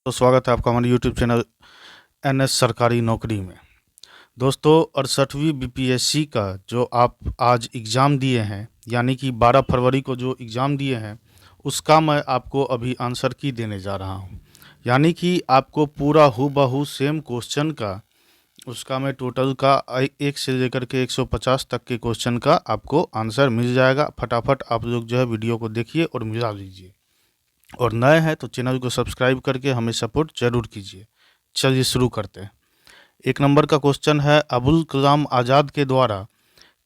तो स्वागत है आपका हमारे यूट्यूब चैनल एनएस सरकारी नौकरी में। दोस्तों 68वीं बीपीएससी का जो आप आज एग्ज़ाम दिए हैं, यानी कि 12 फरवरी को जो एग्ज़ाम दिए हैं, उसका मैं आपको अभी आंसर की देने जा रहा हूं। यानी कि आपको पूरा हूबहू सेम क्वेश्चन का उसका मैं टोटल का 1 से लेकर के 150 तक के क्वेश्चन का आपको आंसर मिल जाएगा। फटाफट आप लोग जो है वीडियो को देखिए और मिला लीजिए, और नए हैं तो चैनल को सब्सक्राइब करके हमें सपोर्ट जरूर कीजिए। चलिए शुरू करते हैं। 1 नंबर का क्वेश्चन है, अबुल कलाम आज़ाद के द्वारा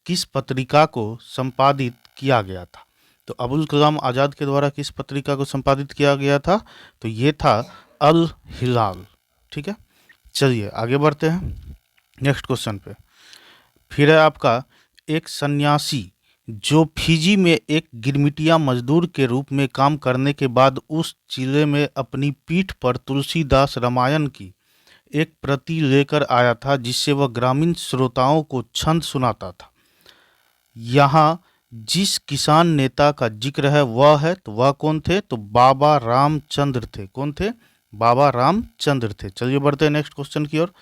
किस पत्रिका को संपादित किया गया था? तो अबुल कलाम आज़ाद के द्वारा किस पत्रिका को संपादित किया गया था? तो ये था अल हिलाल। ठीक है, चलिए आगे बढ़ते हैं नेक्स्ट क्वेश्चन पे। फिर है आपका, एक सन्यासी जो फिजी में एक गिरमिटिया मजदूर के रूप में काम करने के बाद उस जिले में अपनी पीठ पर तुलसीदास रामायण की एक प्रति लेकर आया था, जिससे वह ग्रामीण श्रोताओं को छंद सुनाता था। यहाँ जिस किसान नेता का जिक्र है वह है, तो वह कौन थे? तो बाबा रामचंद्र थे। कौन थे? बाबा रामचंद्र थे। चलिए बढ़ते हैं नेक्स्ट क्वेश्चन की ओर।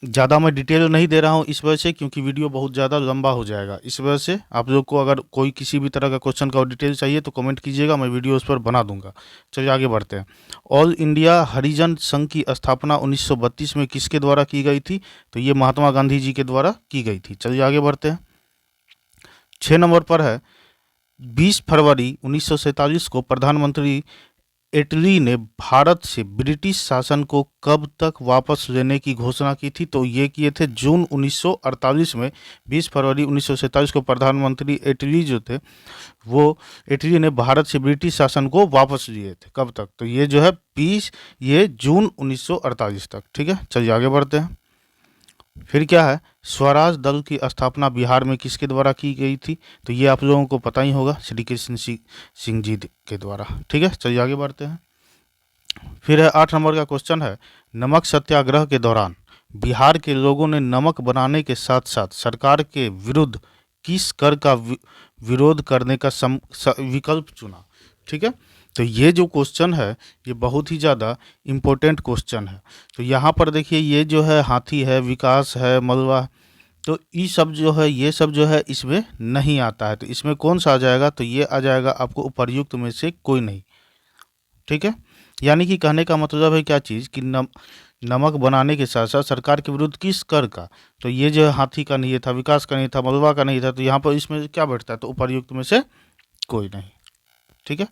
ज़्यादा मैं डिटेल नहीं दे रहा हूँ इस वजह से, क्योंकि वीडियो बहुत ज़्यादा लंबा हो जाएगा। इस वजह से आप लोग को अगर कोई किसी भी तरह का क्वेश्चन का डिटेल चाहिए तो कमेंट कीजिएगा, मैं वीडियो उस पर बना दूंगा। चलिए आगे बढ़ते हैं। ऑल इंडिया हरिजन संघ की स्थापना 1932 में किसके द्वारा की गई थी? तो ये महात्मा गांधी जी के द्वारा की गई थी। चलिए आगे बढ़ते हैं। 6 नंबर पर है, 20 फरवरी 1947 को प्रधानमंत्री इटली ने भारत से ब्रिटिश शासन को कब तक वापस लेने की घोषणा की थी? तो ये किए थे जून 1948 में। 20 फरवरी 1947 को प्रधानमंत्री इटली जो थे वो इटली ने भारत से ब्रिटिश शासन को वापस लिए थे। कब तक? तो ये जो है 20 ये जून 1948 तक। ठीक है, चलिए आगे बढ़ते हैं। फिर क्या है, स्वराज दल की स्थापना बिहार में किसके द्वारा की गई थी? तो ये आप लोगों को पता ही होगा, श्री कृष्ण सिंह जी के द्वारा। ठीक है, चलिए आगे बढ़ते हैं। फिर है 8 नंबर का क्वेश्चन है, नमक सत्याग्रह के दौरान बिहार के लोगों ने नमक बनाने के साथ साथ सरकार के विरुद्ध किस कर का विरोध करने का विकल्प चुना? ठीक है, तो ये जो क्वेश्चन है ये बहुत ही ज़्यादा इम्पोर्टेंट क्वेश्चन है। तो यहाँ पर देखिए, ये जो है हाथी है, विकास है, मलवा, तो ये सब जो है इसमें नहीं आता है। तो इसमें कौन सा आ जाएगा? तो ये आ जाएगा आपको उपर्युक्त में से कोई नहीं। ठीक है, यानी कि कहने का मतलब है क्या चीज़ कि नमक बनाने के साथ साथ सरकार के विरुद्ध किस कर का? तो ये जो है हाथी का नहीं था, विकास का नहीं था, मलबा का नहीं था, तो यहाँ पर इसमें क्या बैठता है? तो उपर्युक्त में से कोई नहीं। ठीक है,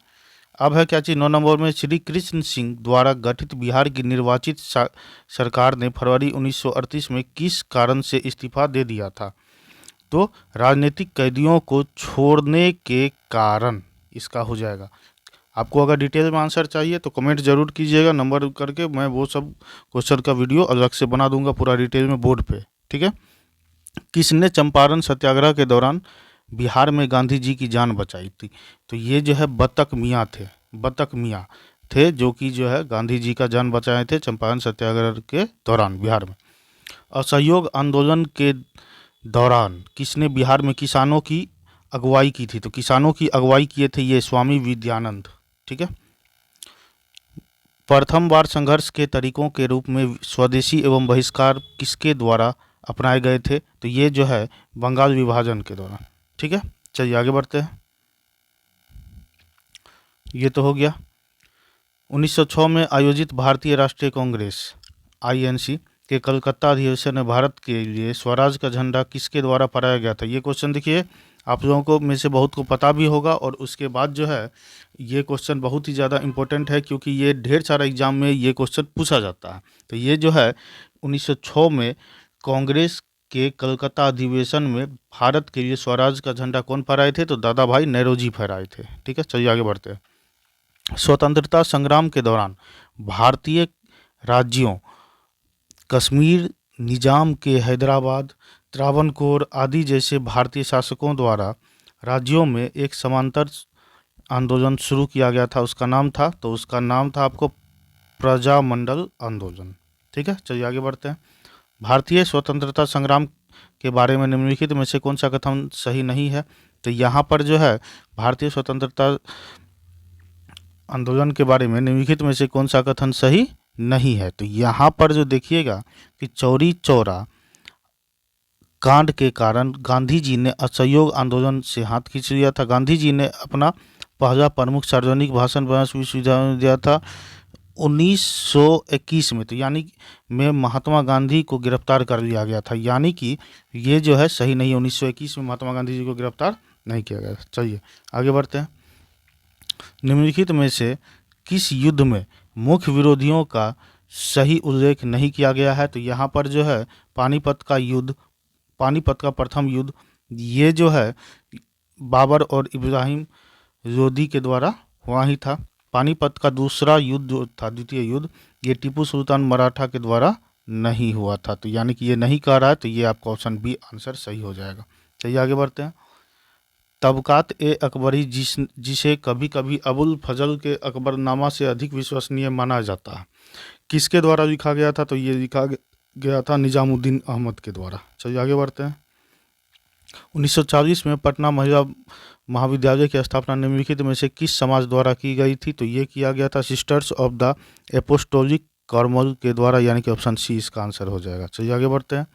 अब है क्या चीज़? 9 नंबर में, श्री कृष्ण सिंह द्वारा गठित बिहार की निर्वाचित सरकार ने फरवरी 1938 में किस कारण से इस्तीफा दे दिया था? तो राजनीतिक कैदियों को छोड़ने के कारण इसका हो जाएगा। आपको अगर डिटेल में आंसर चाहिए तो कमेंट जरूर कीजिएगा नंबर करके, मैं वो सब क्वेश्चन का वीडियो अलग से बना दूंगा पूरा डिटेल में बोर्ड पे। ठीक है, किसने चंपारण सत्याग्रह के दौरान बिहार में गांधी जी की जान बचाई थी? तो ये जो है बतक मियाँ थे। बतक मियाँ थे जो कि जो है गांधी जी का जान बचाए थे चंपारण सत्याग्रह के दौरान बिहार में। असहयोग आंदोलन के दौरान किसने बिहार में किसानों की अगुवाई की थी? तो किसानों की अगुवाई किए थे ये स्वामी विद्यानंद। ठीक है, प्रथम बार संघर्ष के तरीकों के रूप में स्वदेशी एवं बहिष्कार किसके द्वारा अपनाए गए थे? तो ये जो है बंगाल विभाजन के दौरान। ठीक है, चलिए आगे बढ़ते हैं। ये तो हो गया। 1906 में आयोजित भारतीय राष्ट्रीय कांग्रेस आईएनसी के कलकत्ता अधिवेशन में भारत के लिए स्वराज का झंडा किसके द्वारा फहराया गया था? ये क्वेश्चन देखिए आप लोगों को में से बहुत को पता भी होगा, और उसके बाद जो है ये क्वेश्चन बहुत ही ज़्यादा इम्पोर्टेंट है, क्योंकि ये ढेर सारा एग्जाम में ये क्वेश्चन पूछा जाता है। तो ये जो है 1906 में कांग्रेस के कलकत्ता अधिवेशन में भारत के लिए स्वराज का झंडा कौन फहराए थे? तो दादा भाई नेहरूजी फहराए थे। ठीक है, चलिए आगे बढ़ते हैं। स्वतंत्रता संग्राम के दौरान भारतीय राज्यों कश्मीर, निजाम के हैदराबाद, त्रावणकोर आदि जैसे भारतीय शासकों द्वारा राज्यों में एक समांतर आंदोलन शुरू किया गया था। उसका नाम था, तो उसका नाम था आपको प्रजामंडल आंदोलन। ठीक है, चलिए आगे बढ़ते हैं। भारतीय स्वतंत्रता संग्राम के बारे में निम्नलिखित में से कौन सा कथन सही नहीं है? तो यहाँ पर जो है भारतीय स्वतंत्रता आंदोलन के बारे में निम्नलिखित में से कौन सा कथन सही नहीं है? तो यहाँ पर जो देखिएगा कि चौरी चौरा कांड के कारण गांधी जी ने असहयोग आंदोलन से हाथ खींच लिया था। गांधी जी ने अपना पहला प्रमुख सार्वजनिक भाषण बनारस विश्वविद्यालय में दिया था 1921 में। तो यानी में महात्मा गांधी को गिरफ्तार कर लिया गया था, यानी कि ये जो है सही नहीं है। 1921 में महात्मा गांधी जी को गिरफ्तार नहीं किया गया। चलिए आगे बढ़ते हैं। निम्नलिखित में से किस युद्ध में मुख्य विरोधियों का सही उल्लेख नहीं किया गया है? तो यहाँ पर जो है पानीपत का युद्ध, पानीपत का प्रथम युद्ध, ये जो है बाबर और इब्राहिम लोदी के द्वारा हुआ ही था। पानीपत का दूसरा युद्ध जो था, द्वितीय युद्ध, ये टीपू सुल्तान मराठा के द्वारा नहीं हुआ था। तो यानी कि ये नहीं कह रहा है, तो ये आपका ऑप्शन बी आंसर सही हो जाएगा। चलिए आगे बढ़ते हैं। तबकात ए अकबरी जिसे कभी कभी अबुल फजल के अकबरनामा से अधिक विश्वसनीय माना जाता है, किसके द्वारा लिखा गया था? तो ये लिखा गया था निजामुद्दीन अहमद के द्वारा। चलिए आगे बढ़ते हैं। 1940 में पटना महिला महाविद्यालय की स्थापना निम्नलिखित में से किस समाज द्वारा की गई थी? तो ये किया गया था sisters of the apostolic Carmel के द्वारा, यानी कि ऑप्शन सी इसका आंसर हो जाएगा। चलिए आगे बढ़ते हैं।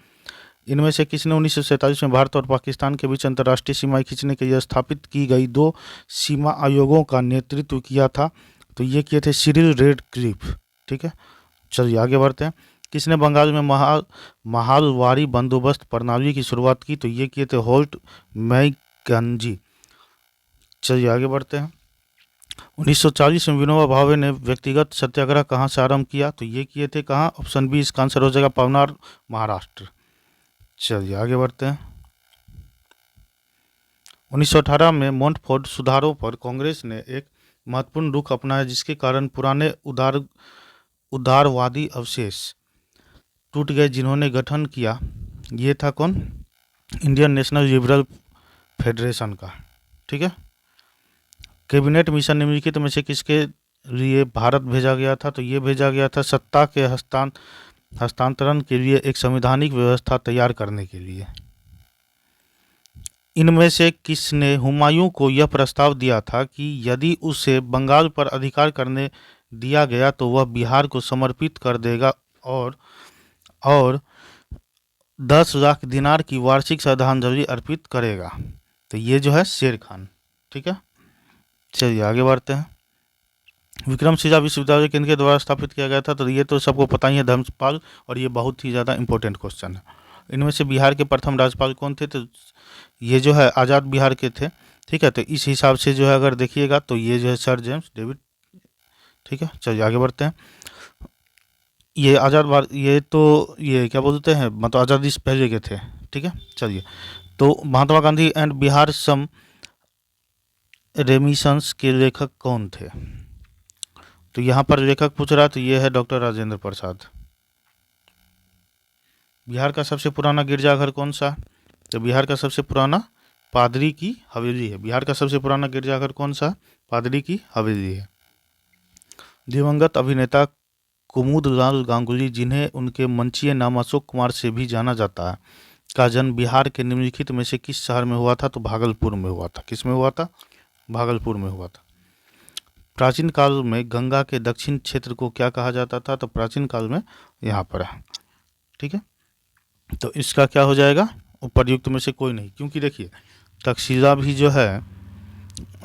इनमें से किसने 1947 में भारत और पाकिस्तान के बीच अंतर्राष्ट्रीय सीमाएं खींचने के लिए स्थापित की गई 2 सीमा आयोगों का नेतृत्व किया था? तो ये किए थे सिरिल रेडक्लिफ। ठीक है, चलिए आगे बढ़ते हैं। किसने बंगाल में महालवारी बंदोबस्त प्रणाली की शुरुआत की? तो ये किए थे होल्ट मैकेंजी। चलिए आगे बढ़ते हैं। 1940 में विनोबा भावे ने व्यक्तिगत सत्याग्रह कहाँ से आरंभ किया? तो ये किए थे कहाँ? ऑप्शन बी इसका आंसर हो जाएगा पवनार, महाराष्ट्र। चलिए आगे बढ़ते हैं। 1918 में मोंटफोर्ड सुधारों पर कांग्रेस ने एक महत्वपूर्ण रुख अपनाया, जिसके कारण पुराने उदारवादी अवशेष टूट गए, जिन्होंने गठन किया। ये था कौन? इंडियन नेशनल लिबरल फेडरेशन का। ठीक है। कैबिनेट मिशन निम्नलिखित में से किसके लिए भारत भेजा गया था? तो ये भेजा गया था सत्ता के हस्तांतरण के लिए एक संवैधानिक व्यवस्था तैयार करने के लिए। इनमें से किसने हुमायूं को यह प्रस्ताव दिया था कि यदि उसे बंगाल पर अधिकार करने दिया गया तो वह बिहार को समर्पित कर देगा और 10 लाख दिनार की वार्षिक श्रद्धांजलि अर्पित करेगा? तो ये जो है शेर खान। ठीक है, चलिए आगे बढ़ते हैं। विक्रमशिला विश्वविद्यालय किनके द्वारा स्थापित किया गया था? तो ये तो सबको पता ही है, धर्मपाल, और ये बहुत ही ज़्यादा इंपॉर्टेंट क्वेश्चन है। इनमें से बिहार के प्रथम राज्यपाल कौन थे? तो ये जो है आज़ाद बिहार के थे। ठीक है, तो इस हिसाब से जो है अगर देखिएगा तो ये जो है सर जेम्स डेविड। ठीक है, चलिए आगे बढ़ते हैं। ये आज़ाद भारत, ये तो ये क्या बोलते हैं, मतलब आज़ादी से पहले के थे। ठीक है, चलिए। तो महात्मा गांधी एंड बिहार सम रेमिशंस के लेखक कौन थे? तो यहाँ पर लेखक पूछ रहा, तो ये है डॉक्टर राजेंद्र प्रसाद। बिहार का सबसे पुराना गिरजाघर कौन सा? तो बिहार का सबसे पुराना पादरी की हवेली है। बिहार का सबसे पुराना गिरजाघर कौन सा? पादरी की हवेली है। दिवंगत अभिनेता कुमुदलाल गांगुली, जिन्हें उनके मंचीय नाम अशोक कुमार से भी जाना जाता है, का जन्म बिहार के निम्नलिखित में से किस शहर में हुआ था? तो भागलपुर में हुआ था। किस में हुआ था? भागलपुर में हुआ था। प्राचीन काल में गंगा के दक्षिण क्षेत्र को क्या कहा जाता था? तो प्राचीन काल में यहाँ पर है। ठीक है, तो इसका क्या हो जाएगा? उपर्युक्त में से कोई नहीं, क्योंकि देखिए तक्षशिला भी जो है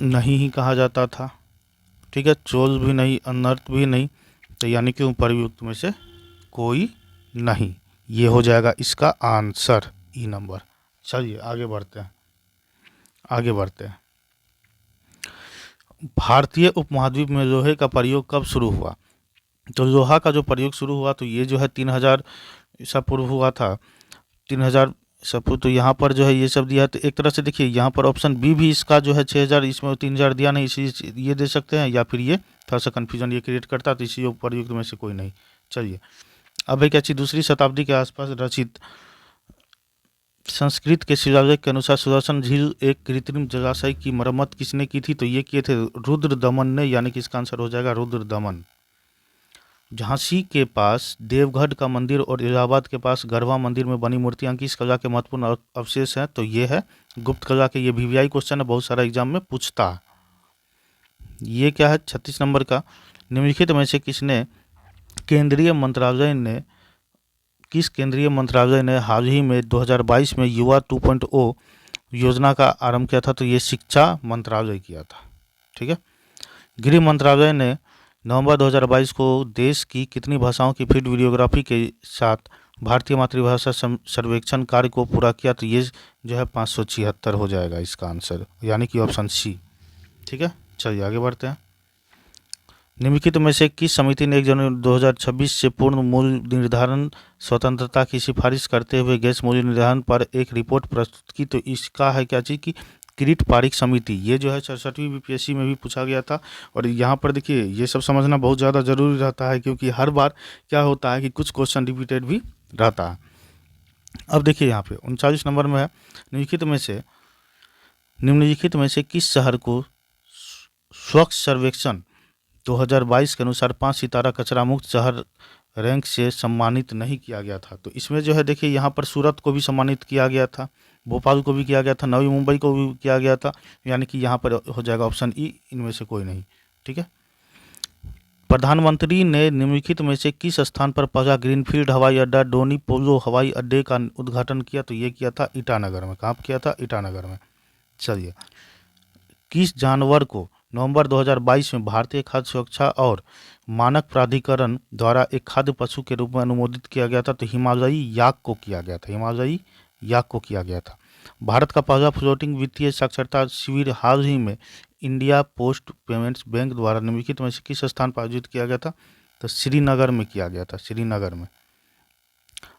नहीं ही कहा जाता था। ठीक है, चोल भी नहीं, अनर्त भी नहीं, तो यानी कि उपर्युक्त में से कोई नहीं। ये हो जाएगा इसका आंसर ई नंबर। चलिए आगे बढ़ते हैं। आगे बढ़ते हैं। भारतीय उपमहाद्वीप में लोहे का प्रयोग कब शुरू हुआ? तो लोहा का जो प्रयोग शुरू हुआ तो ये जो है 3000 ईसा पूर्व हुआ था। 3000 ईसा पूर्व। तो यहाँ पर जो है ये सब दिया है, तो एक तरह से देखिए यहाँ पर ऑप्शन बी भी इसका जो है 6000, इसमें 3000 दिया नहीं, इसी ये दे सकते हैं, या फिर ये थोड़ा सा कन्फ्यूजन ये क्रिएट करता, तो इसी उपयुक्त में से कोई नहीं। चलिए अब एक अच्छी दूसरी शताब्दी के आसपास रचित संस्कृत के शिलालेख के अनुसार सुदर्शन झील एक कृत्रिम जलाशय की मरम्मत किसने की थी? तो ये किए थे रुद्र दमन ने, यानी कि इसका आंसर हो जाएगा रुद्र दमन। झांसी के पास देवगढ़ का मंदिर और इलाहाबाद के पास गरबा मंदिर में बनी मूर्तियां किस कला के महत्वपूर्ण अवशेष हैं? तो ये है गुप्त कला के। ये वीवीआई क्वेश्चन है, बहुत सारा एग्जाम में पूछता है। ये क्या है 36 नंबर का, निम्नलिखित में से किस केंद्रीय मंत्रालय ने हाल ही में 2022 में युवा 2.0 योजना का आरंभ किया था? तो ये शिक्षा मंत्रालय किया था। ठीक है। गृह मंत्रालय ने नवंबर 2022 को देश की कितनी भाषाओं की फील्ड वीडियोग्राफी के साथ भारतीय मातृभाषा सर्वेक्षण कार्य को पूरा किया? तो ये जो है 576 हो जाएगा इसका आंसर, यानी कि ऑप्शन सी। ठीक है, चलिए आगे बढ़ते हैं। निम्नलिखित में से किस समिति ने 1 जनवरी 2026 से पूर्ण मूल्य निर्धारण स्वतंत्रता की सिफारिश करते हुए गैस मूल्य निर्धारण पर एक रिपोर्ट प्रस्तुत की? तो इसका है क्या चीज़ की किरीट पारिक समिति। ये जो है 67वीं बीपीएससी में भी पूछा गया था। और यहाँ पर देखिए ये सब समझना बहुत ज़्यादा ज़रूरी रहता है, क्योंकि हर बार क्या होता है कि कुछ क्वेश्चन रिपीटेड भी रहता है। अब देखिए यहाँ पे 39 नंबर में है, निम्नलिखित में से किस शहर को स्वच्छ सर्वेक्षण 2022 के अनुसार 5 सितारा कचरा मुक्त शहर रैंक से सम्मानित नहीं किया गया था? तो इसमें जो है देखिए यहाँ पर सूरत को भी सम्मानित किया गया था, भोपाल को भी किया गया था, नवी मुंबई को भी किया गया था, यानी कि यहाँ पर हो जाएगा ऑप्शन ई, इनमें से कोई नहीं। ठीक है। प्रधानमंत्री ने निम्नलिखित में से किस स्थान पर पहला ग्रीनफील्ड हवाई अड्डा डोनी पोलो हवाई अड्डे का उद्घाटन किया? तो ये किया था ईटानगर में। कहाँ किया था? ईटानगर में। चलिए, किस जानवर को नवंबर 2022 में भारतीय खाद्य सुरक्षा और मानक प्राधिकरण द्वारा एक खाद्य पशु के रूप में अनुमोदित किया गया था? तो हिमालयी याक को किया गया था, हिमालयी याक को किया गया था। भारत का पहला फ्लोटिंग वित्तीय साक्षरता शिविर हाल ही में इंडिया पोस्ट पेमेंट्स बैंक द्वारा निम्नलिखित में से किस स्थान पर आयोजित किया गया था? तो श्रीनगर में किया गया था, श्रीनगर में।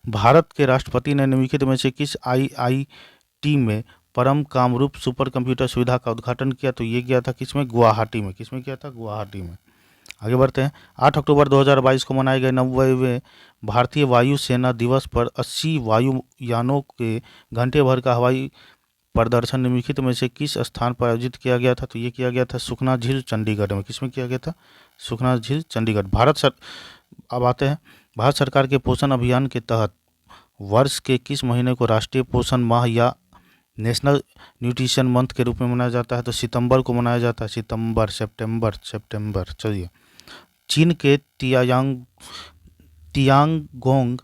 भारत के राष्ट्रपति ने निम्नलिखित में से किस आईआईटी में परम कामरूप सुपर कंप्यूटर सुविधा का उद्घाटन किया? तो ये किया था किसमें? गुवाहाटी में। किसमें किया था? गुवाहाटी में। आगे बढ़ते हैं। 8 अक्टूबर 2022 को मनाए गए 90वें भारतीय वायुसेना दिवस पर 80 वायुयानों के घंटे भर का हवाई प्रदर्शन निम्नलिखित में से किस स्थान पर आयोजित किया गया था? तो ये किया गया था सुखना झील चंडीगढ़ में। किसमें किया गया था? सुखना झील चंडीगढ़। अब आते हैं, भारत सरकार के पोषण अभियान के तहत वर्ष के किस महीने को राष्ट्रीय पोषण माह या नेशनल न्यूट्रिशन मंथ के रूप में मनाया जाता है? तो सितंबर को मनाया जाता है, सितंबर, सितंबर। चलिए, चीन के तियांगोंग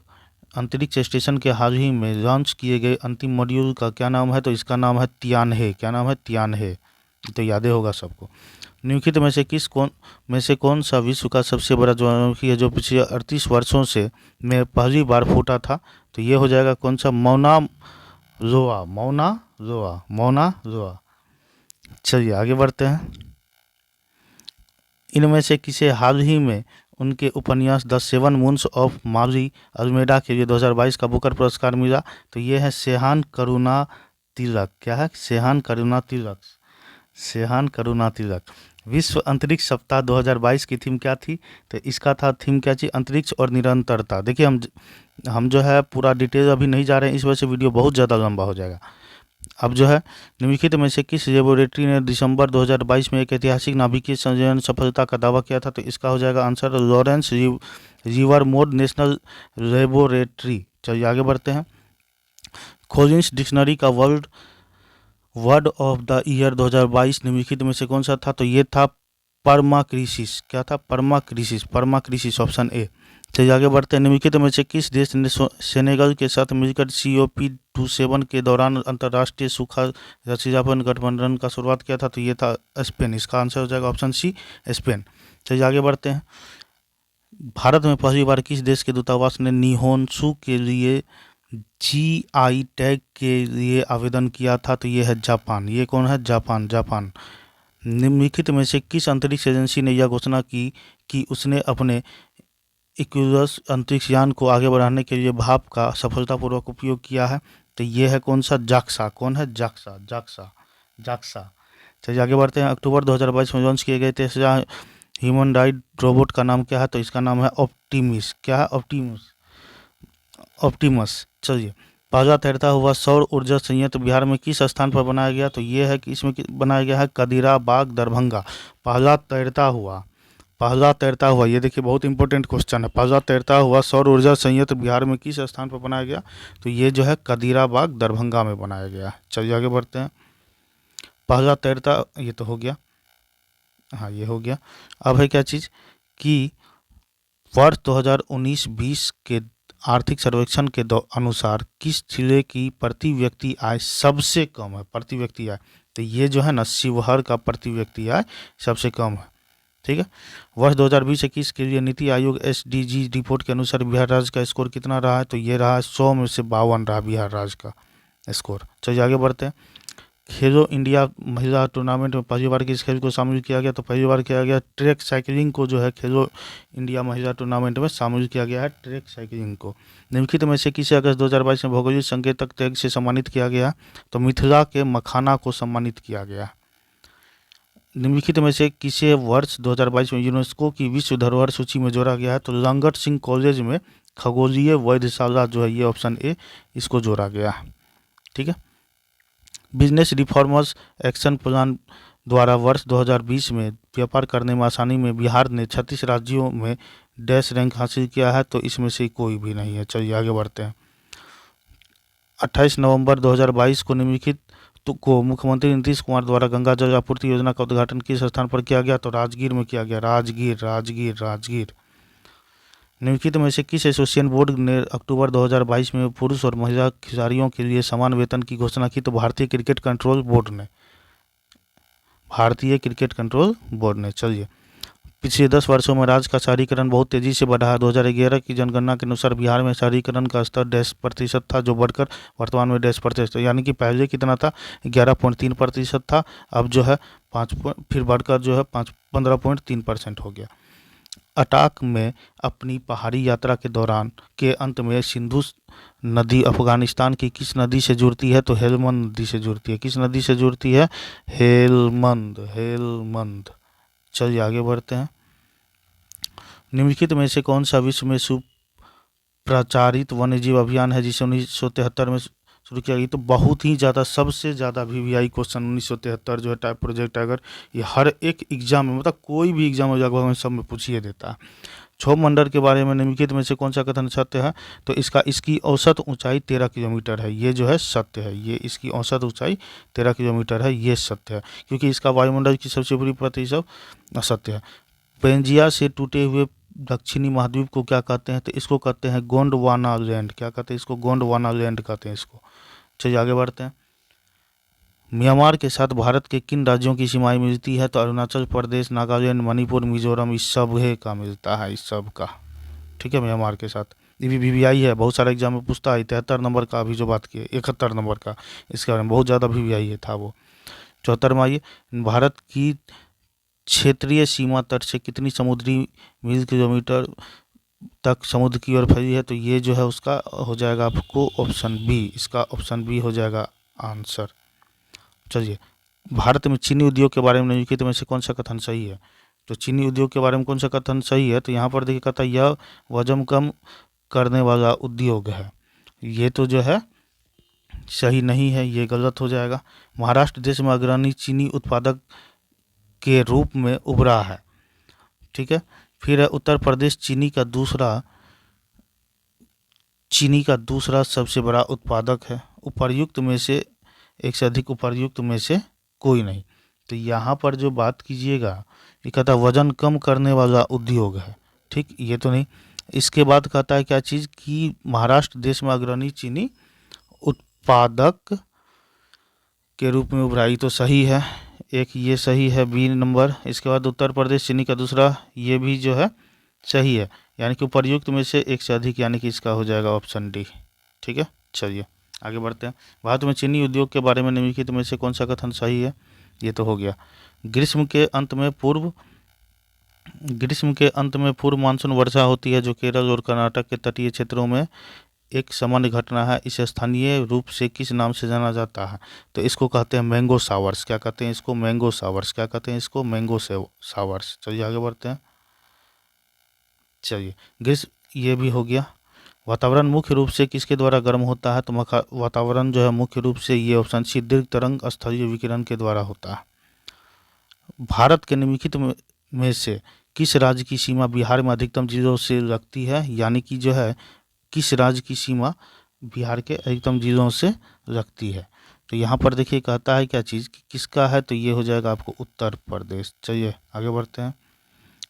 अंतरिक्ष स्टेशन के हाल ही में लॉन्च किए गए अंतिम मॉड्यूल का क्या नाम है? तो इसका नाम है तियानहे। क्या नाम है? तियानहे। तो याद होगा सबको। निम्नलिखित में से कौन सा विश्व का सबसे बड़ा ज्वालामुखी है जो पिछले 38 वर्षों से में पहली बार फूटा था? तो ये हो जाएगा कौन सा? मौना लोआ। चलिए आगे बढ़ते हैं। इनमें से किसे हाल ही में उनके उपन्यास the 7 moons of Maali Almeida के लिए 2022 का बुकर पुरस्कार मिला? तो ये है सेहान करुणा तिलक। क्या है? सेहान करुणा तिलक। विश्व अंतरिक्ष सप्ताह 2022 की थीम क्या थी? तो इसका था थीम क्या थी? अंतरिक्ष और निरंतरता। देखिए हम जो है पूरा डिटेल अभी नहीं जा रहे हैं, इस वजह से वीडियो बहुत ज़्यादा लंबा हो जाएगा। अब जो है निम्नलिखित में से किस लेबोरेटरी ने दिसंबर 2022 में एक ऐतिहासिक नाभिकीय संयोजन सफलता का दावा किया था? तो इसका हो जाएगा आंसर लॉरेंस रिवरमोर नेशनल लेबोरेटरी। चलिए आगे बढ़ते हैं। खोजिंस डिक्शनरी का वर्ड ऑफ द ईयर 2022 निम्नलिखित में से कौन सा था? तो ये था परमाक्रिसिस। क्या था? परमाक्रिसिस, ऑप्शन ए। चलिए आगे बढ़ते हैं। निम्नलिखित में से किस देश ने सेनेगल के साथ मिलकर COP27 के दौरान अंतर्राष्ट्रीय सूखा लचीलापन गठबंधन का शुरुआत किया था? तो ये था स्पेन। इसका आंसर हो जाएगा ऑप्शन सी, स्पेन। चलिए आगे बढ़ते हैं। भारत में पहली बार किस देश के दूतावास ने निहोन्सू के लिए GI टैग के लिए आवेदन किया था? तो ये है जापान। ये कौन है? जापान। निम्नलिखित में से किस अंतरिक्ष एजेंसी ने यह घोषणा की कि उसने अपने इक्विलस अंतरिक्ष यान को आगे बढ़ाने के लिए भाप का सफलतापूर्वक उपयोग किया है? तो ये है कौन सा? जाक्सा। कौन है? जाक्सा। चलिए आगे बढ़ते हैं। अक्टूबर 2022 में लॉन्च किए गए तीसरा ह्यूमनॉइड रोबोट का नाम क्या है? तो इसका नाम है ऑप्टिमिस। क्या है? ऑप्टिमस। चलिए, पहला तैरता हुआ सौर ऊर्जा संयंत्र बिहार में किस स्थान पर बनाया गया? तो ये है कि इसमें बनाया गया है कदीराबाग, दरभंगा। पहला तैरता हुआ, ये देखिए बहुत इंपॉर्टेंट क्वेश्चन है। पहला तैरता हुआ सौर ऊर्जा संयंत्र बिहार में किस स्थान पर बनाया गया? तो ये जो है कदीराबाग, दरभंगा में बनाया गया। चलिए आगे बढ़ते हैं। पहला तैरता, ये तो हो गया। हाँ ये हो गया। अब है क्या चीज़ कि वर्ष 2019-20 के आर्थिक सर्वेक्षण के अनुसार किस जिले की प्रति व्यक्ति आय सबसे कम है, प्रति व्यक्ति आय। तो ये जो है ना, शिवहर का प्रति व्यक्ति आय सबसे कम है। ठीक है। वर्ष 2020-21 के लिए नीति आयोग SDG रिपोर्ट के अनुसार बिहार राज्य का स्कोर कितना रहा है, तो ये रहा 100 में से 52 रहा बिहार राज्य का स्कोर। चलिए आगे बढ़ते हैं। खेलो इंडिया महिला टूर्नामेंट में पहली बार किस खेल को शामिल किया गया, तो पहली बार किया गया ट्रैक साइकिलिंग को जो है खेलो इंडिया महिला टूर्नामेंट में शामिल किया गया है, ट्रैक साइकिलिंग को। निम्नलिखित में से किसे अगस्त 2022 में भौगोलिक संकेतक टैग से सम्मानित किया गया, तो मिथिला के मखाना को सम्मानित किया गया। निम्नलिखित में से किसे वर्ष 2022 में यूनेस्को की विश्व धरोहर सूची में जोड़ा गया है, तो लंगट सिंह कॉलेज में खगोलीय वैधशाला जो है, ये ऑप्शन ए, इसको जोड़ा गया है। ठीक है। बिजनेस रिफॉर्मर्स एक्शन प्लान द्वारा वर्ष 2020 में व्यापार करने में आसानी में बिहार ने 36 राज्यों में डैश रैंक हासिल किया है, तो इसमें से कोई भी नहीं है। चलिए आगे बढ़ते हैं। 28 नवंबर 2022 को निम्नलिखित को मुख्यमंत्री नीतीश कुमार द्वारा गंगा जल आपूर्ति योजना का उद्घाटन किस स्थान पर किया गया, तो राजगीर में किया गया। राजगीर राजगीर राजगीर। निम्नलिखित में से किस एसोसिएशन बोर्ड ने अक्टूबर 2022 में पुरुष और महिला खिलाड़ियों के लिए समान वेतन की घोषणा की, तो भारतीय क्रिकेट कंट्रोल बोर्ड ने, भारतीय क्रिकेट कंट्रोल बोर्ड ने। चलिए, पिछले 10 वर्षों में राज्य का शहरीकरण बहुत तेजी से बढ़ा है। 2011 की जनगणना के अनुसार बिहार में शहरीकरण का स्तर 10% था, जो बढ़कर वर्तमान में 10%, यानी कि पहले कितना था, 11.3% था, अब जो है 5, फिर बढ़कर जो है 15.3% हो गया। अटाक में अपनी पहाड़ी यात्रा के दौरान के अंत में सिंधु नदी अफगानिस्तान की किस नदी से जुड़ती है, तो हेलमंद नदी से जुड़ती है। किस नदी से जुड़ती है? हेलमंद, हेलमंद। चलिए आगे बढ़ते हैं। निम्नलिखित में से कौन सा विश्व में सुप्रचारित वन्यजीव अभियान है जिसे 1973 में शुरू किया गया? तो बहुत ही ज़्यादा, सबसे ज़्यादा VVI क्वेश्चन 1973 जो है टाइप प्रोजेक्ट टाइगर, ये हर एक एग्जाम में, मतलब कोई भी एग्जाम हो लगभग में सब में पूछिए देता है। क्षोभ मंडल के बारे में निम्नलिखित में से कौन सा कथन सत्य है? तो इसकी औसत ऊंचाई 13 किलोमीटर है, ये जो है सत्य है। ये इसकी औसत ऊंचाई 13 किलोमीटर है, ये सत्य है, क्योंकि इसका वायुमंडल की सबसे बड़ी प्रतिशत असत्य है। पेंजिया से टूटे हुए दक्षिणी महाद्वीप को क्या कहते हैं? तो इसको कहते हैं गोंडवाना लैंड। क्या कहते हैं इसको? गोंडवाना लैंड कहते हैं इसको। चलिए आगे बढ़ते हैं। म्यांमार के साथ भारत के किन राज्यों की सीमाएं मिलती है? तो अरुणाचल प्रदेश, नागालैंड, मणिपुर, मिजोरम, इस सब का मिलता है, इस सब का। ठीक है, म्यांमार के साथ। ये भी VVI है, बहुत सारे एग्जाम में पूछता है। 73 नंबर का अभी जो बात की, 71 नंबर का, इसके बारे में बहुत ज़्यादा VVI है था वो। 74वां, ये भारत की क्षेत्रीय सीमा तट से कितनी समुद्री मील किलोमीटर तक समुद्र की ओर फैली है? तो ये जो है उसका हो जाएगा आपको ऑप्शन बी, इसका ऑप्शन बी हो जाएगा आंसर। चलिए, भारत में चीनी उद्योग के बारे में निम्नलिखित में से कौन सा कथन सही है? तो चीनी उद्योग के बारे में कौन सा कथन सही है? तो यहाँ पर देखिए, कहता है यह वजन कम करने वाला उद्योग है। ये तो जो है सही नहीं है, ये गलत हो जाएगा। महाराष्ट्र देश में अग्रणी चीनी उत्पादक के रूप में उभरा है। ठीक है। फिर है उत्तर प्रदेश चीनी का दूसरा सबसे बड़ा उत्पादक है। उपर्युक्त में से, एक से अधिक उपर्युक्त में से कोई नहीं। तो यहाँ पर जो बात कीजिएगा, ये कहता है वजन कम करने वाला उद्योग है। ठीक, ये तो नहीं। इसके बाद कहता है क्या चीज़ कि महाराष्ट्र देश में अग्रणी चीनी उत्पादक के रूप में उभराई, तो सही है। एक ये सही है, बी नंबर। इसके बाद उत्तर प्रदेश चीनी का दूसरा, ये भी जो है सही है, यानी कि उपर्युक्त में से एक से अधिक, यानी कि इसका हो जाएगा ऑप्शन डी। ठीक है, चलिए आगे बढ़ते हैं। भारत में चीनी उद्योग के बारे में निम्नलिखित में से कौन सा कथन सही है? ये तो हो गया। ग्रीष्म के अंत में पूर्व मानसून वर्षा होती है, जो केरल और कर्नाटक के तटीय क्षेत्रों में एक सामान्य घटना है। इसे स्थानीय रूप से किस नाम से जाना जाता है? तो इसको कहते हैं मैंगो शावर्स। क्या कहते हैं इसको? Mango showers. क्या कहते हैं इसको? Mango showers. चलिए आगे बढ़ते हैं। चलिए, ग्रीष्म ये भी हो गया। वातावरण मुख्य रूप से किसके द्वारा गर्म होता है? तो वातावरण जो है मुख्य रूप से, ये ऑप्शन सी, दीर्घ तरंग स्थलीय विकिरण के द्वारा होता है। भारत के निम्नलिखित में से किस राज्य की सीमा बिहार में अधिकतम जिलों से लगती है? यानी कि जो है किस राज्य की सीमा बिहार के अधिकतम जिलों से लगती है? तो यहाँ पर देखिए कहता है क्या चीज़ कि किसका है, तो ये हो जाएगा आपको उत्तर प्रदेश। चलिए आगे बढ़ते हैं।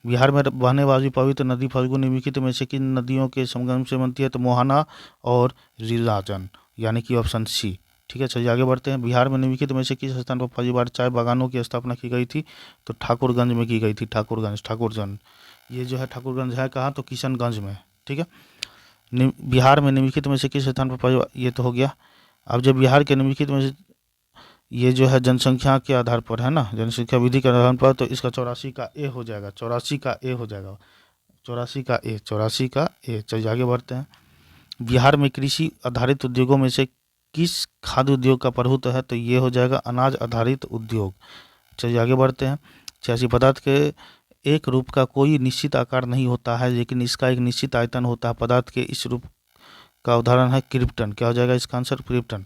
बिहार में बहने वाली पवित्र नदी फल्गु निम्नलिखित में से किन नदियों के संगम से बनती है, तो मोहाना और रिलाजन, यानी कि ऑप्शन सी। ठीक है, चलिए आगे बढ़ते हैं। बिहार में निम्नलिखित में से किस स्थान पर पहली बार चाय बागानों की स्थापना की गई थी, तो ठाकुरगंज में की गई थी। ठाकुरगंज ये जो है ठाकुरगंज है कहाँ, तो किशनगंज में। ठीक है, बिहार में निम्नलिखित में से किस स्थान पर पहली बार, ये तो हो गया। अब जब बिहार के निम्नलिखित में से, ये जो है जनसंख्या के आधार पर है ना, जनसंख्या विधि के आधार पर, तो इसका 84 का ए हो जाएगा। 84 का ए हो जाएगा। 84 का ए। चलिए आगे बढ़ते हैं। बिहार में कृषि आधारित उद्योगों में से किस खाद्य उद्योग का प्रभुत्व है, तो ये हो जाएगा अनाज आधारित उद्योग। चलिए आगे बढ़ते हैं। 86 पदार्थ के एक रूप का कोई निश्चित आकार नहीं होता है, लेकिन इसका एक निश्चित आयतन होता है। पदार्थ के इस रूप का उदाहरण है क्रिप्टन। क्या हो जाएगा इसका आंसर, क्रिप्टन।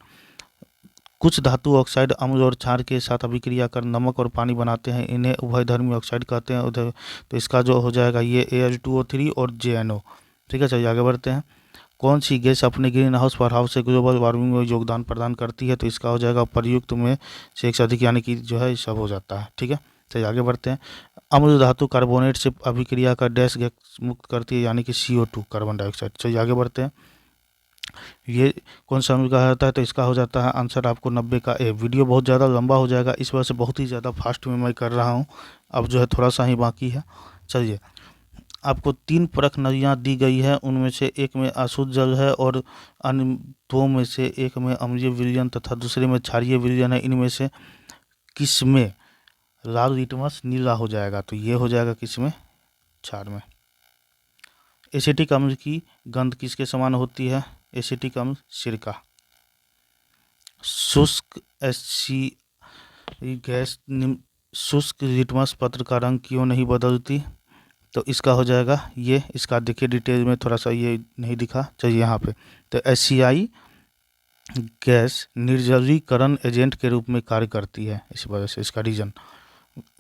कुछ धातु ऑक्साइड अम्ल और क्षार के साथ अभिक्रिया कर नमक और पानी बनाते हैं, इन्हें उभयधर्मी ऑक्साइड कहते हैं। तो इसका जो हो जाएगा ये AH2O3 और JNO। ठीक है, चलिए आगे बढ़ते हैं। कौन सी गैस अपने ग्रीन हाउस प्रभाव से ग्लोबल वार्मिंग में योगदान प्रदान करती है, तो इसका हो जाएगा प्रयुक्त में से एक से अधिक, यानी कि जो है सब हो जाता है। ठीक है, चलिए आगे बढ़ते हैं। अम्ल धातु कार्बोनेट से अभिक्रिया कर डैश गैस मुक्त करती है, यानी कि CO2 कार्बन डाइऑक्साइड। चलिए आगे बढ़ते हैं। ये कौन सा अम्ल कहा जाता है, तो इसका हो जाता है आंसर आपको 90 का ए। वीडियो बहुत ज़्यादा लंबा हो जाएगा, इस वजह से बहुत ही ज़्यादा फास्ट में मैं कर रहा हूँ। अब जो है थोड़ा सा ही बाकी है। चलिए, आपको 3 परख नदियाँ दी गई है, उनमें से एक में अशुद्ध जल है और अन्य 2 में से एक में अम्लीय विलयन तथा दूसरे में क्षारीय विलयन है। इनमें से किस में लाल लिटमस नीला हो जाएगा, तो ये हो जाएगा किस में, क्षार में। एसिटिक अम्ल की गंध किसके समान होती है, एसिटिक अम्ल सिरका। शुष्क एससी गैस शुष्क लिटमस पत्र का रंग क्यों नहीं बदलती, तो इसका हो जाएगा ये। इसका देखिए डिटेल में थोड़ा सा ये नहीं दिखा, चाहिए यहाँ पे। तो एशियाई गैस निर्जलीकरण एजेंट के रूप में कार्य करती है, इस वजह से इसका रीजन।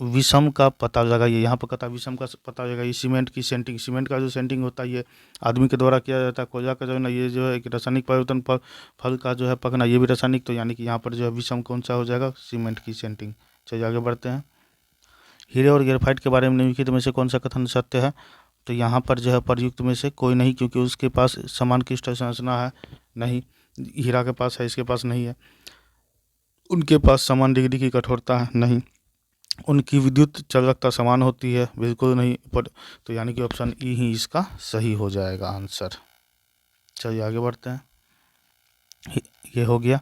विषम का पता लगाइए, यहाँ पर कहता है विषम का पता लगाइए। सीमेंट की सेंटिंग, सीमेंट का जो सेंटिंग होता है ये आदमी के द्वारा किया जाता है। कोयला का जो है ना, ये जो है एक रासायनिक परिवर्तन पर फल का जो है पकना, ये भी रासायनिक, तो यानी कि यहाँ पर जो है विषम कौन सा हो जाएगा, सीमेंट की सेंटिंग। चलिए आगे बढ़ते हैं। हीरे और ग्रेफाइट के बारे में निम्नलिखित में से कौन सा कथन सत्य है, तो यहाँ पर जो है प्रयुक्त में से कोई नहीं, क्योंकि उसके पास समान क्रिस्टल संरचना है नहीं। हीरा के पास है, इसके पास नहीं है। उनके पास समान डिग्री की कठोरता है नहीं। उनकी विद्युत चालकता समान होती है, बिल्कुल नहीं। पर तो यानी कि ऑप्शन ई ही इसका सही हो जाएगा आंसर। चलिए आगे बढ़ते हैं। ये हो गया।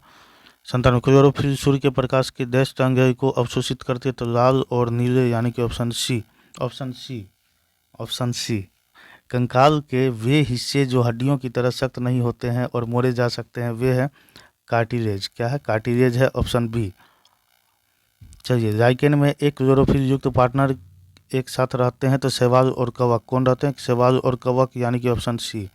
97 क्लोरोफिल सूर्य के प्रकाश के डैश तरंग को अवशोषित करते, तो लाल और नीले, यानी कि ऑप्शन सी। Option C. कंकाल के वे हिस्से जो हड्डियों की तरह सख्त नहीं होते हैं और मोड़े जा सकते हैं, वे है कार्टिलेज। क्या है, कार्टिलेज है, ऑप्शन बी। चलिए, लाइकेन में एक क्लोरोफिल युक्त पार्टनर एक साथ रहते हैं, तो शैवाल और कवक। कौन रहते हैं, शैवाल और कवक, यानी कि ऑप्शन सी।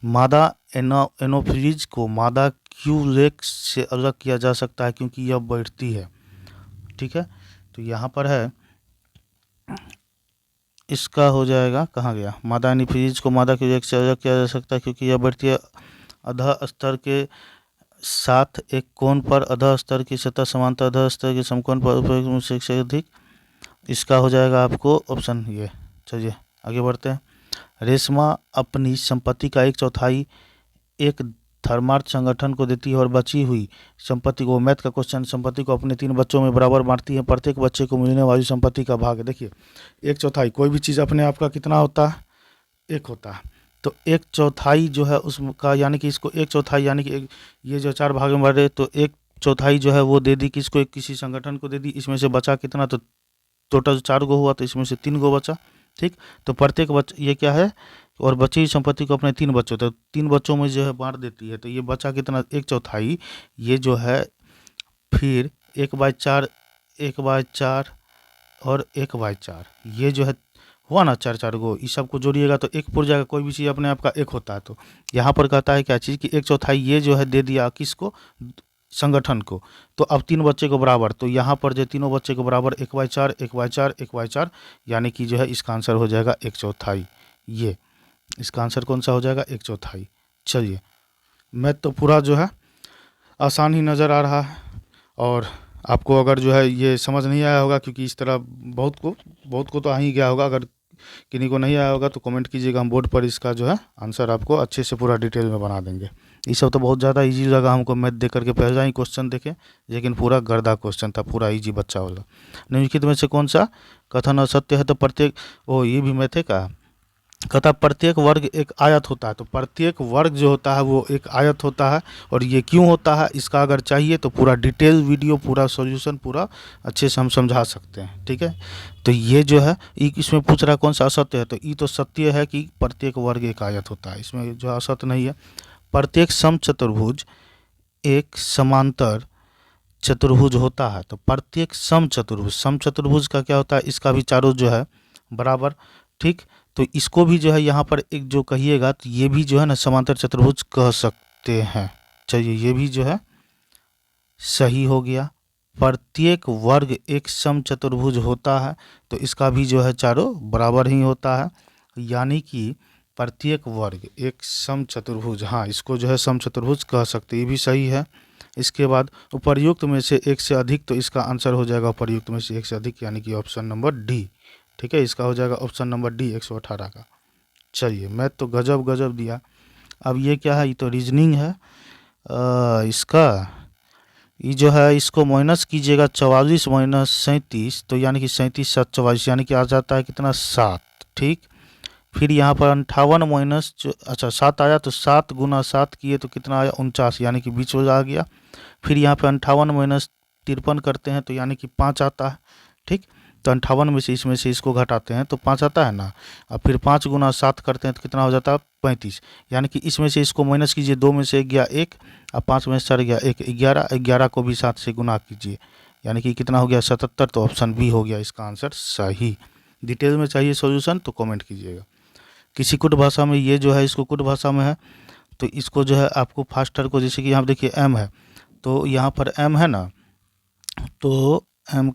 मादा एनोफिलीज को मादा क्यूलेक्स से अलग किया जा सकता है, क्योंकि यह बैठती है। ठीक है, तो यहाँ पर है, इसका हो जाएगा, कहाँ गया, मादा एनोफिलीज को मादा क्यूलेक्स से अलग किया जा सकता है क्योंकि यह बैठती है। अधः स्तर के साथ एक कोण पर अधः स्तर की सतह समांतर अधः स्तर के समकोण पर उपयुक्त से अधिक, इसका हो जाएगा आपको ऑप्शन ये। चलिए आगे बढ़ते हैं। रेशमा अपनी संपत्ति का 1/4 एक धर्मार्थ संगठन को देती है और बची हुई संपत्ति को, मैथ का क्वेश्चन, संपत्ति को अपने 3 बच्चों में बराबर बांटती है। प्रत्येक बच्चे को मिलने वाली संपत्ति का भाग, देखिए 1/4, कोई भी चीज़ अपने आप का कितना होता है, 1 होता है। तो 1/4 जो है उसका, यानी कि इसको 1/4, यानी कि ये जो 4 भाग में बांटे, तो 1/4 जो है वो दे दी किसको, किसी संगठन को दे दी। इसमें से बचा कितना, तो टोटल 4 गो हुआ, तो इसमें से 3 गो बचा। ठीक, तो प्रत्येक ये क्या है, और बची हुई संपत्ति को अपने 3 बच्चों, तो 3 बच्चों में जो है बांट देती है। तो ये बचा कितना, 1/4, ये जो है फिर 1/4, 1/4 और 1/4, ये जो है हुआ ना 4 गो, इस सब को जोड़िएगा तो 1 पुर जाएगा। कोई भी चीज़ अपने आप का 1 होता है। तो यहाँ पर कहता है क्या चीज़ कि 1/4 ये जो है दे दिया किसको, संगठन को। तो अब 3 बच्चे को बराबर, तो यहाँ पर जो तीनों बच्चे को बराबर 1/4, 1/4, 1/4, यानी कि जो है इसका आंसर हो जाएगा 1/4। ये इसका आंसर कौन सा हो जाएगा, 1/4। चलिए, मैथ तो पूरा जो है आसान ही नज़र आ रहा है। और आपको अगर जो है ये समझ नहीं आया होगा, क्योंकि इस तरह बहुत को तो आ ही गया होगा, अगर किन्हीं को नहीं आया होगा तो कमेंट कीजिएगा, हम बोर्ड पर इसका जो है आंसर आपको अच्छे से पूरा डिटेल में बना देंगे। ये सब तो बहुत ज़्यादा इजी लगा हमको, मैथ देख करके पहला ही क्वेश्चन देखे, लेकिन पूरा गर्दा क्वेश्चन था, पूरा इजी बच्चा वाला। निम्नलिखित में से कौन सा कथन असत्य है? तो प्रत्येक, ओ ये भी मैथ का कहता प्रत्येक वर्ग एक आयत होता है। तो प्रत्येक वर्ग जो होता है वो एक आयत होता है, और ये क्यों होता है इसका अगर चाहिए तो पूरा डिटेल वीडियो, पूरा सॉल्यूशन पूरा अच्छे से हम समझा सकते हैं, ठीक है। तो ये जो है इसमें पूछ रहा है कौन सा असत्य है, तो ये तो सत्य है कि प्रत्येक वर्ग एक आयत होता है, इसमें जो असत्य नहीं है। प्रत्येक समचतुर्भुज एक समांतर चतुर्भुज होता है। तो प्रत्येक समचतुर्भुज का क्या होता है, इसका भी चारों जो है बराबर, ठीक। तो इसको भी जो है यहाँ पर एक जो कहिएगा तो ये भी जो है ना समांतर चतुर्भुज कह सकते हैं। चलिए ये भी जो है सही हो गया। प्रत्येक वर्ग एक समचतुर्भुज होता है, तो इसका भी जो है चारों बराबर ही होता है, यानी कि प्रत्येक वर्ग एक समचतुर्भुज, हाँ इसको जो है समचतुर्भुज कह सकते, ये भी सही है। इसके बाद उपर्युक्त में से एक से अधिक, तो इसका आंसर हो जाएगा उपर्युक्त में से एक से अधिक, यानी कि ऑप्शन नंबर डी, ठीक है। इसका हो जाएगा ऑप्शन नंबर डी 118 का। चलिए मैथ तो गजब गजब दिया। अब ये क्या है, ये तो रीजनिंग है। इसका ये जो है इसको माइनस कीजिएगा, 44 माइनस 37, तो यानी कि 37 7 44, यानी कि आ जाता है कितना 7, ठीक। फिर यहाँ पर 58 माइनस अच्छा 7 आया, तो 7 गुना 7 किए तो कितना आया 49, यानी कि बीच में आ गया। फिर यहाँ पर 58 माइनस 53 करते हैं तो यानी कि 5 आता है, ठीक। तो 58 में से इसमें से इसको घटाते हैं तो 5 आता है ना। अब फिर 5 गुना 7 करते हैं तो कितना हो जाता है 35, यानी कि इसमें से इसको माइनस कीजिए, 2 में से गया 1, अब 5 में से 4 गया 1, 11, 11 को भी 7 से गुना कीजिए, यानी कि कितना हो गया 77। तो ऑप्शन बी हो गया इसका आंसर सही। डिटेल में चाहिए सॉल्यूशन तो कमेंट कीजिएगा। किसी कुट भाषा में ये जो है, इसको कुट भाषा में है, तो इसको जो है आपको फास्टर को, जैसे कि यहाँ देखिए एम है, तो यहाँ पर एम है ना, तो एम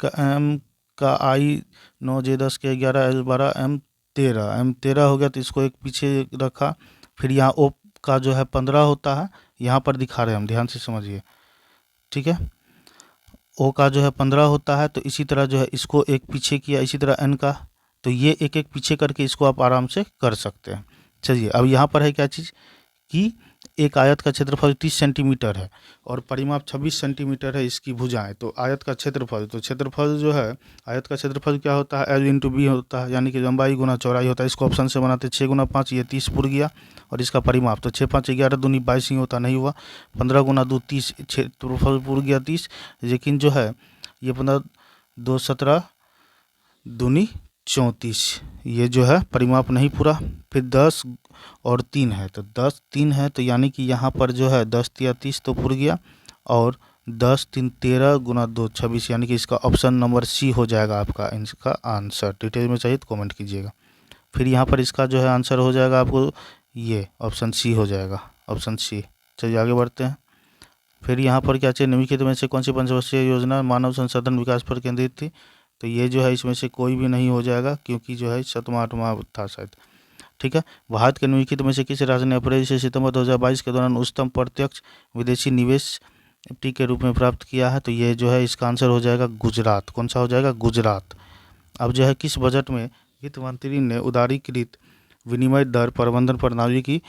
का आई 9 जे 10 के 11 एल 12 एम 13 हो गया, तो इसको एक पीछे रखा। फिर यहाँ ओ का जो है 15 होता है, यहाँ पर दिखा रहे हैं हम, ध्यान से समझिए, ठीक है। ओ का जो है 15 होता है, तो इसी तरह जो है इसको एक पीछे किया, इसी तरह एन का, तो ये एक एक पीछे करके इसको आप आराम से कर सकते हैं। चलिए अब यहाँ पर है क्या चीज़ कि एक आयत का क्षेत्रफल 30 सेंटीमीटर है और परिमाप 26 सेंटीमीटर है इसकी भुजाएं। तो आयत का क्षेत्रफल, तो क्षेत्रफल जो है आयत का क्षेत्रफल क्या होता है, एल इंटू बी होता है, यानी कि लंबाई गुना चौड़ाई होता है। इसको ऑप्शन से बनाते 6 गुना 5, ये 30 पुर गया, और इसका परिमाप तो 6 5 11 दूनी 22 ही होता, नहीं हुआ। 15 गुना 2 30, क्षेत्रफल पुर गया 30, लेकिन जो है ये 15 2 17 दूनी 34, ये जो है परिमाप नहीं पूरा। फिर 10 और 3 है, तो 10 3 है, तो यानी कि यहाँ पर जो है 10 या 30 तो पुर गया, और 10 3 13 गुना 2 26, यानी कि इसका ऑप्शन नंबर सी हो जाएगा आपका इसका आंसर। डिटेल में चाहिए तो कमेंट कीजिएगा। फिर यहाँ पर इसका जो है आंसर हो जाएगा आपको ये ऑप्शन सी हो जाएगा, ऑप्शन सी। चलिए आगे बढ़ते हैं। फिर यहाँ पर क्या चाहिए, निम्नलिखित में से कौन सी पंचवर्षीय योजना मानव संसाधन विकास पर केंद्रित थी? तो ये जो है इसमें से कोई भी नहीं हो जाएगा, क्योंकि जो है 7वां 8वां था शायद, ठीक है। भारत के निम्नलिखित में से किस राज्य ने अप्रैल से सितंबर 2022 के दौरान उच्चतम प्रत्यक्ष विदेशी निवेश एफडी के रूप में प्राप्त किया है? तो ये जो है इसका आंसर हो जाएगा गुजरात। कौन सा हो जाएगा, गुजरात। अब जो है किस बजट में वित्त मंत्री ने उदारीकृत विनिमय दर प्रबंधन प्रणाली की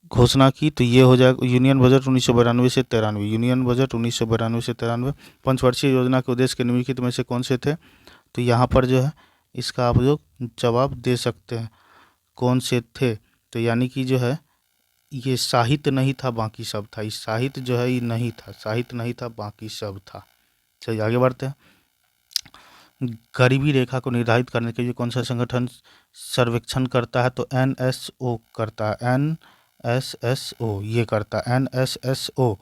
घोषणा की? तो ये हो जाएगा यूनियन बजट 1992 से 93, यूनियन बजट 1992 से 93। पंचवर्षीय योजना के उद्देश्य के निम्नलिखित में से कौन से थे? तो यहाँ पर जो है इसका आप लोग जवाब दे सकते हैं कौन से थे। तो यानी कि जो है ये साहित्य नहीं था, बाकी सब था। इस साहित्य जो है ये नहीं था, साहित्य नहीं था, बाकी सब था। चलिए आगे बढ़ते हैं। गरीबी रेखा को निर्धारित करने के लिए कौन सा संगठन सर्वेक्षण करता है? तो एनएसओ करता है, एनएसएसओ ये करता है, एनएसएसओ।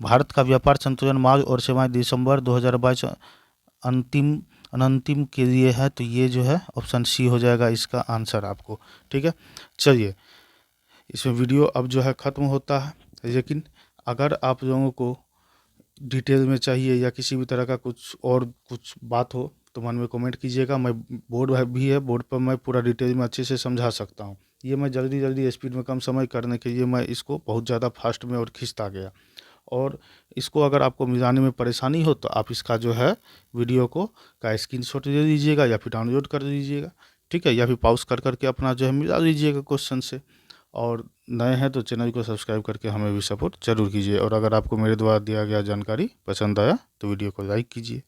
भारत का व्यापार संतुलन माल और सेवाएं दिसंबर 2022 अंतिम के लिए है, तो ये जो है ऑप्शन सी हो जाएगा इसका आंसर आपको, ठीक है। चलिए इसमें वीडियो अब जो है ख़त्म होता है, लेकिन अगर आप लोगों को डिटेल में चाहिए या किसी भी तरह का कुछ बात हो तो मन में कमेंट कीजिएगा। मैं बोर्ड भी है, बोर्ड पर मैं पूरा डिटेल में अच्छे से समझा सकता हूँ। ये मैं जल्दी स्पीड में कम समय करने के लिए मैं इसको बहुत ज़्यादा फास्ट में और खींचता गया, और इसको अगर आपको मिलाने में परेशानी हो तो आप इसका जो है वीडियो को का स्क्रीनशॉट दे दीजिएगा या फिर डाउनलोड कर दीजिएगा, ठीक है, या फिर पॉज कर करके अपना जो है मिला लीजिएगा क्वेश्चन से। और नए हैं तो चैनल को सब्सक्राइब करके हमें भी सपोर्ट जरूर कीजिए, और अगर आपको मेरे द्वारा दिया गया जानकारी पसंद आया तो वीडियो को लाइक कीजिए।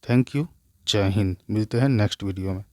Thank you. जय हिंद। मिलते हैं नेक्स्ट वीडियो में।